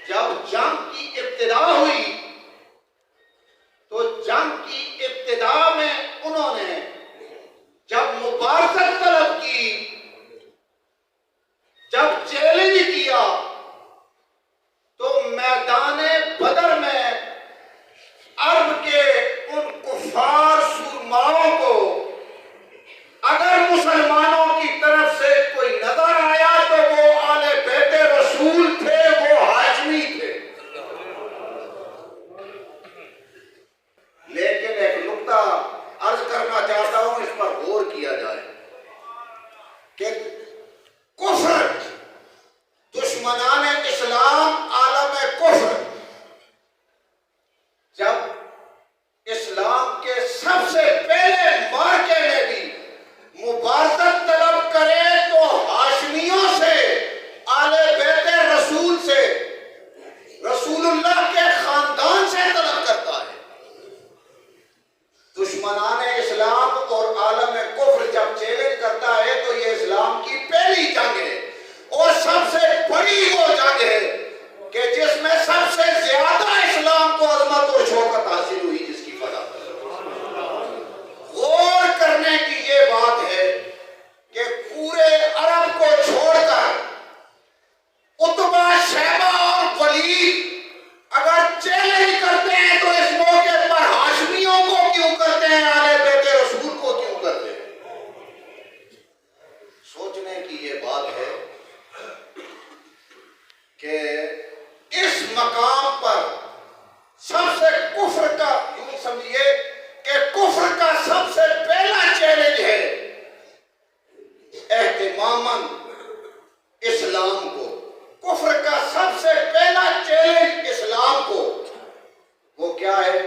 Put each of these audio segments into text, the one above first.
جب جنگ کی ابتدا ہوئی تو جنگ کی ابتدا میں انہوں نے جب مبارزت طلب کی، جب چیلنج کیا، تو میدان بدر میں عرب کے ان کفار سورماؤں کو اگر مسلمانوں کی طرف سے کوئی نظر آیا تو وہ آل بیت رسول تھے، وہ ہاشمی تھے۔ لیکن ایک نقطہ عرض کرنا چاہتا ہوں، اس پر غور کیا جائے کہ کفر، دشمنان اسلام عالم کفر، جب اسلام کے سب سے پہلے مارکے میں بھی مبارزت طلب کرے تو ہاشمیوں سے، آل بیت رسول سے، رسول اللہ کے خاندان سے طلب کرتا ہے۔ دشمنان اسلام اور عالم کفر جب چیلنج کرتا ہے تو یہ اسلام کی پہلی جنگ ہے، اور سب سے بڑی وہ جنگ ہے کہ جس میں سب سے زیادہ اسلام کو عظمت اور شوکت حاصل ہوئی، جس کی فتح۔ غور کرنے کی یہ بات ہے کہ پورے عرب کو چھوڑ کر عتبہ، شیبہ اور ولید اگر چیلنج کرتے ہیں تو اس موقع پر ہاشمیوں کو کیوں کرتے ہیں، آل بیت رسول کو کیوں کرتے ہیں؟ سوچنے کی یہ بات ہے کہ اس مقام پر سب سے کفر کا، یوں سمجھیے کہ کفر کا سب سے پہلا چیلنج ہے اہتماماً اسلام کو۔ کفر کا سب سے پہلا چیلنج اسلام کو، وہ کیا ہے؟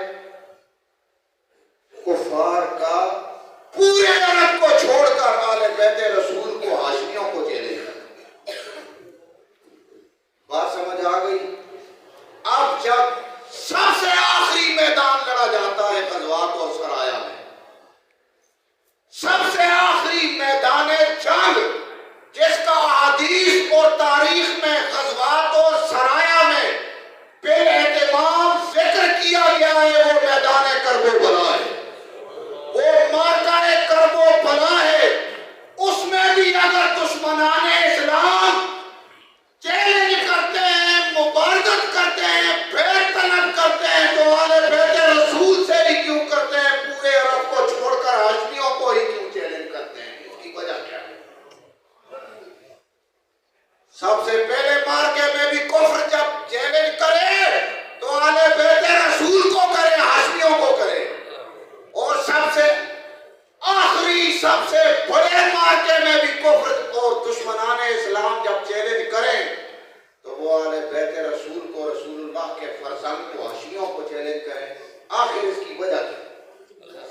کفار کا پورے عرب کو چھوڑ کر آل بیت رسول کو، ہاشمیوں کو چیلنج کرنا۔ بات سمجھ آ گئی؟ اب جب سب سے آخری میدان لڑا جاتا ہے غزوات اور سرایا میں، سب سے آخری میدان جنگ جس کا احادیث اور تاریخ میں غزوات اور سرایا میں بے اہتمام ذکر کیا گیا ہے، وہ میدان کرب و بلا ہے، وہ مارکہ کرب و بلا ہے۔ اس میں بھی اگر دشمنان اسلام چیلنج کرتے ہیں، مبارزت کرتے ہیں، بیعت طلب کرتے ہیں، تو آل بیت رسول سے ہی کیوں کرتے ہیں؟ پورے عرب کو چھوڑ کر ہاشمیوں کو ہی کیوں چیلنج کرتے ہیں؟ اس کی وجہ کیا ہے؟ سب سے پہلے مارکے میں بھی کفر جب چیلنج کرے تو آل بیت رسول کو کرے، ہاشمیوں کو کرے، اور سب سے آخری، سب سے بڑے مارکے میں بھی کفر اور دشمنان اسلام جب چیلنج کریں تو وہ آل بیت رسول کو، رسول اللہ کے فرزند کو، ہاشمیوں کو چیلنج کریں۔ آخر اس کی وجہ کیا؟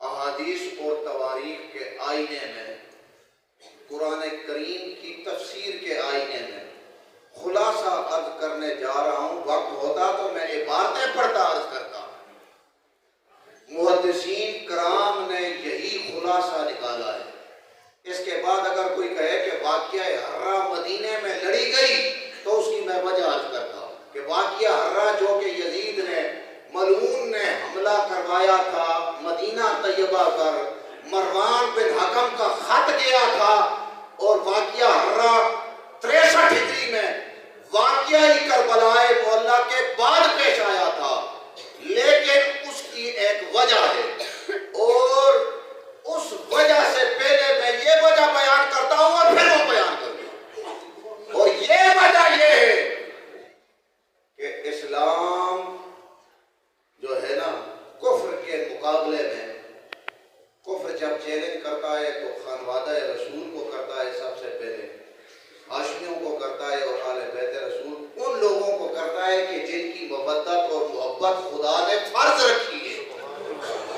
احادیث اور تواریخ کے آئینے میں، قرآن کریم کی تفسیر کے آئینے میں خلاصہ عرض کرنے جا رہا ہوں۔ وقت ہوتا تو میں عبارتیں پڑھتا عرض کرتا۔ محدثین کرام نے یہی خلاصہ نکالا ہے۔ اس کے بعد اگر کوئی کہے کہ واقعہ حرہ مدینے میں لڑی گئی تو اس کی میں وجہ عرض کرتا ہوں کہ واقعہ حرہ جو کہ یزید نے، ملعون نے حملہ کروایا تھا مدینہ طیبہ پر، مروان بن حکم کا خط گیا تھا، اور واقعہ حرہ 63 ہجری میں واقعہ ہی کربلائے معلیٰ کے بعد پیش آیا تھا، لیکن اس کی ایک وجہ ہے، اور اس وجہ سے پہلے میں یہ وجہ بیان کرتا ہوں اور پھر وہ بیان کروں، اور یہ وجہ یہ ہے کہ اسلام جو ہے نا، کفر کے مقابلے میں، کفر جب چیلنج کرتا ہے تو خانوادہ رسول کو کرتا ہے، سب سے پہلے ہاشمیوں کو کرتا ہے، اور آل بیت رسول ان لوگوں کو کرتا ہے کہ جن کی مودت اور محبت خدا نے فرض رکھی ہے،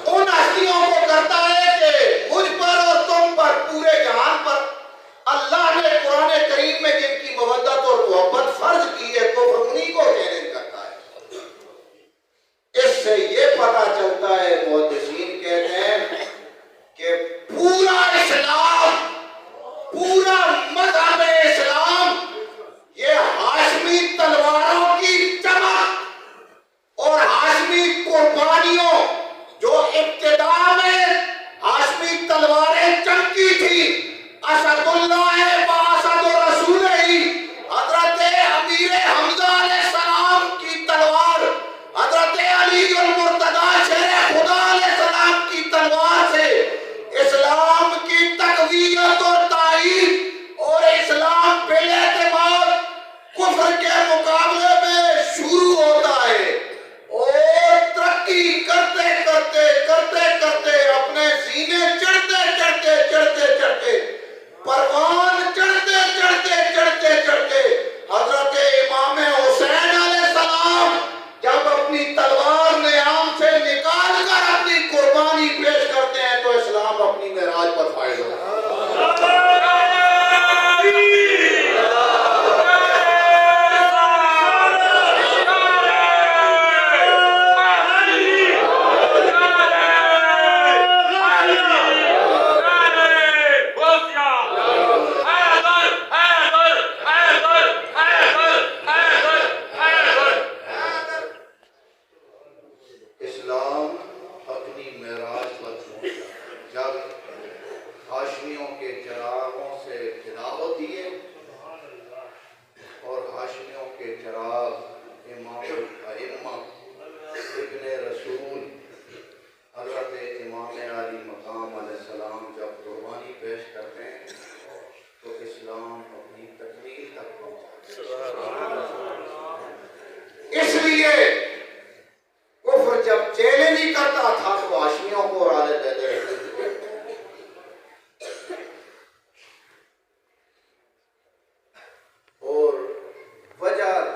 ان ہستیوں کو کرتا ہے کہ مجھ پر اور تم پر، پورے جہان پر اللہ نے قرآن کریم میں جن کی مودت اور محبت فرض کی ہے، کفر انہی کو چیلنج کرتا ہے۔ اس سے یہ پتہ چلتا ہے، محدثین کہتے ہیں کہ پورا اسلام، پورا مذہب اسلام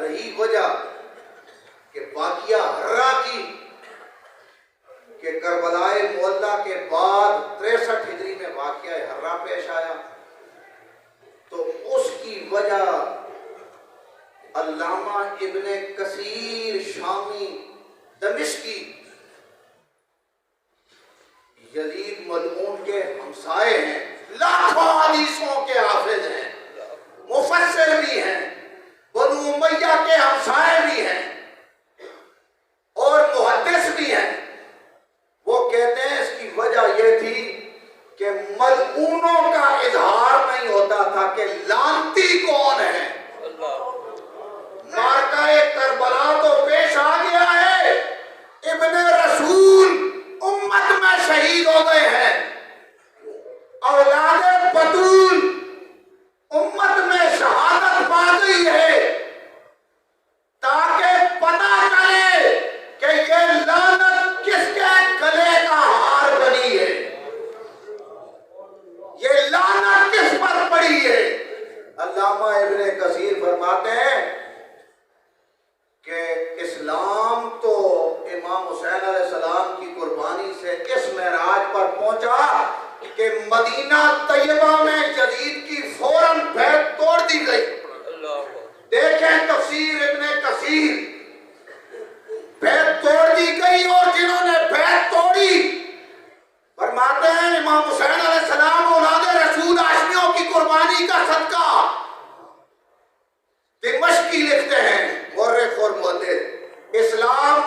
رہی وجہ کہ واقعہ ہررا کی کہ کربلائے معلّہ کے بعد 63 ہجری میں واقعہ ہررا پیش آیا، تو اس کی وجہ علامہ ابن کثیر شامی دمشقی یزید ملعون کے ہمسائے ہیں، لاکھوں حدیثوں کے حافظ ہیں، مفسر بھی ہیں، بنو امیہ کے ہمسائے بھی ہیں اور محدث بھی ہیں۔ وہ کہتے ہیں اس کی وجہ یہ تھی کہ ملعونوں کا اظہار نہیں ہوتا تھا کہ لعنتی کون ہے۔ مارکہ کربلا تو پیش آ گیا ہے، ابن رسول امت میں شہید ہو گئے ہیں، اولاد بطول امت میں شہادت پا گئی ہے، تاکہ پتہ چلے کہ یہ لعنت کس کے گلے کا ہار بنی ہے، یہ لعنت کس پر پڑی ہے۔ علامہ ابن کثیر فرماتے ہیں کہ اسلام تو امام حسین علیہ السلام کی قربانی سے اس معراج پر پہنچا کہ مدینہ طیبہ میں یزید کی فوراً بیعت توڑ دی گئی۔ دیکھیں تفسیر ابن کثیر، بیعت توڑ دی گئی، اور جنہوں نے بیعت توڑی فرماتے ہیں امام حسین علیہ السلام اولاد رسول ہاشمیوں کی قربانی کا صدقہ۔ دمشقی لکھتے ہیں مورخ اور محدث، اسلام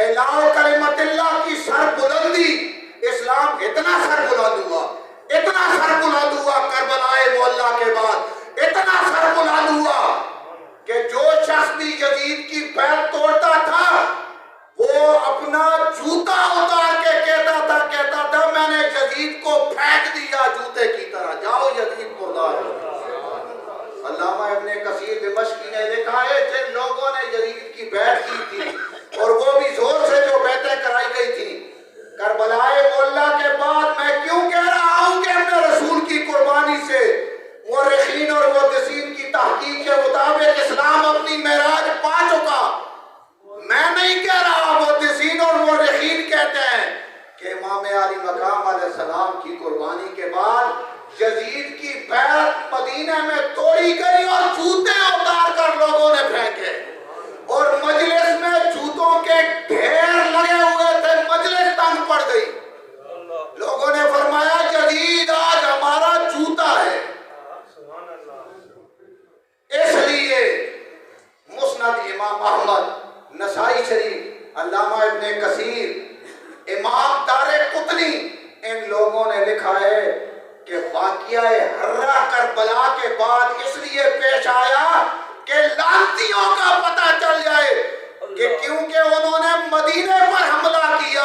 اعلاء کلمت اللہ کی سر بلندی، اسلام اتنا سر بلند ہوا، اتنا سر بلند ہوا کربلائے معلّہ کے بعد، اتنا سر بلند ہوا کہ جو شخص بھی یزید کی بیعت توڑتا تھا وہ اپنا جوتا اتار کے کہتا تھا میں نے یزید کو پھینک دیا جوتے کی طرح، جاؤ یزید مردار ہو۔ علامہ ابن کثیر دمشقی نے لکھا ہے جن لوگوں نے یزید کی بیعت کی تھی اور وہ بھی زور سے جو بیعتیں کرائی گئی تھی، کربلائے معلّہ کے بعد میں کیوں کہہ رہا ہوں کہ اپنے رسول کی قربانی سے مورخین اور محدثین کی تحقیق کے مطابق اسلام اپنی معراج پا چکا، میں نہیں کہہ رہا، محدثین اور مورخین کہتے ہیں کہ امام علی مقام علیہ السلام کی قربانی کے بعد یزید کی بیعت مدینہ میں توڑی گئی اور جوتے اتار کر لوگوں نے پھینکے، اور مجلس میں جوتوں کے ڈھیر لگے ہوئے تھے، مجلس تنگ پڑ گئی، لوگوں نے فرمایا یزید آج ہمارا جوتا ہے۔ اس لیے مسند امام احمد، نسائی شریف، علامہ ابن کثیر، امام دار قطنی، ان لوگوں نے لکھا ہے کہ واقعہ ہررا کربلا کے بعد اس لیے پیش آیا کہ لعنتیوں کا پتہ چل جائے کہ کیونکہ انہوں نے مدینے پر حملہ کیا،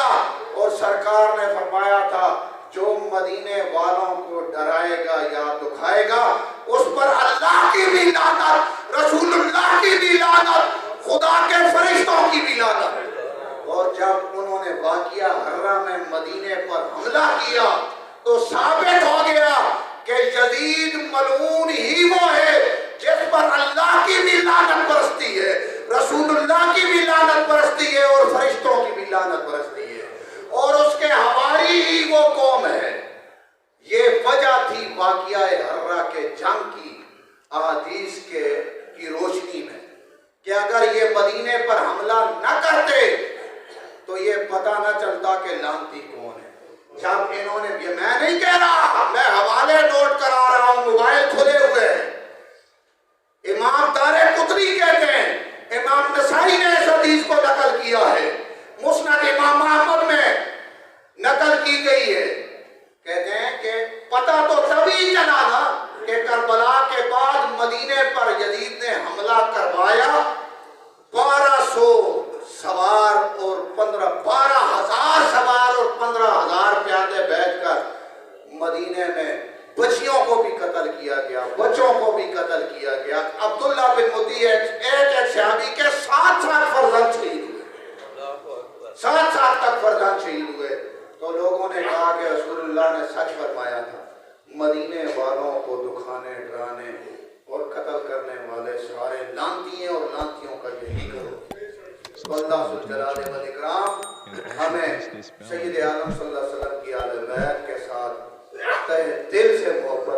اور سرکار نے فرمایا تھا جو مدینے والوں کو ڈرائے گا یا دکھائے گا اس پر اللہ کی بھی لعنت، رسول اللہ کی بھی لعنت، خدا کے فرشتوں کی بھی لعنت۔ اور جب انہوں نے واقعہ ہررا میں مدینے پر حملہ کیا تو ثابت ہو گیا کہ یزید ملعون ہی وہ ہے جس پر اللہ کی بھی لعنت برستی ہے، رسول اللہ کی بھی لعنت برستی ہے اور فرشتوں کی بھی لعنت برستی ہے، اور اس کے حواری ہی وہ قوم ہے۔ یہ وجہ تھی واقعہ ہررا کے جنگ کی احادیث کی روشنی میں کہ اگر یہ مدینے پر حملہ نہ کرتے تو یہ پتہ نہ چلتا کہ لعنتی کون ہے۔ جب انہوں نے، یہ میں نہیں کہہ رہا، میں حوالے نوٹ کرا رہا ہوں، موبائل کھلے ہوئے ہیں، امام دار قطنی کہتے ہیں، امام نسائی نے اس حدیث کو نقل کیا ہے، مسند امام احمد میں نقل کی گئی ہے، کہتے ہیں کہ پتہ تو تبھی چلا نا کہ کربلا کے بعد مدینے پر یزید نے حملہ کروایا، 1200 سوار اور 12,000 سوار اور 15,000 پیادے بھیج کر مدینے میں بچیوں کو بھی قتل کیا گیا، بچوں کو تو اللہ ذوالجلال والاکرام ہمیں سید عالم صلی اللہ علیہ وسلم کی آل بیت کے ساتھ تہ دل سے محبت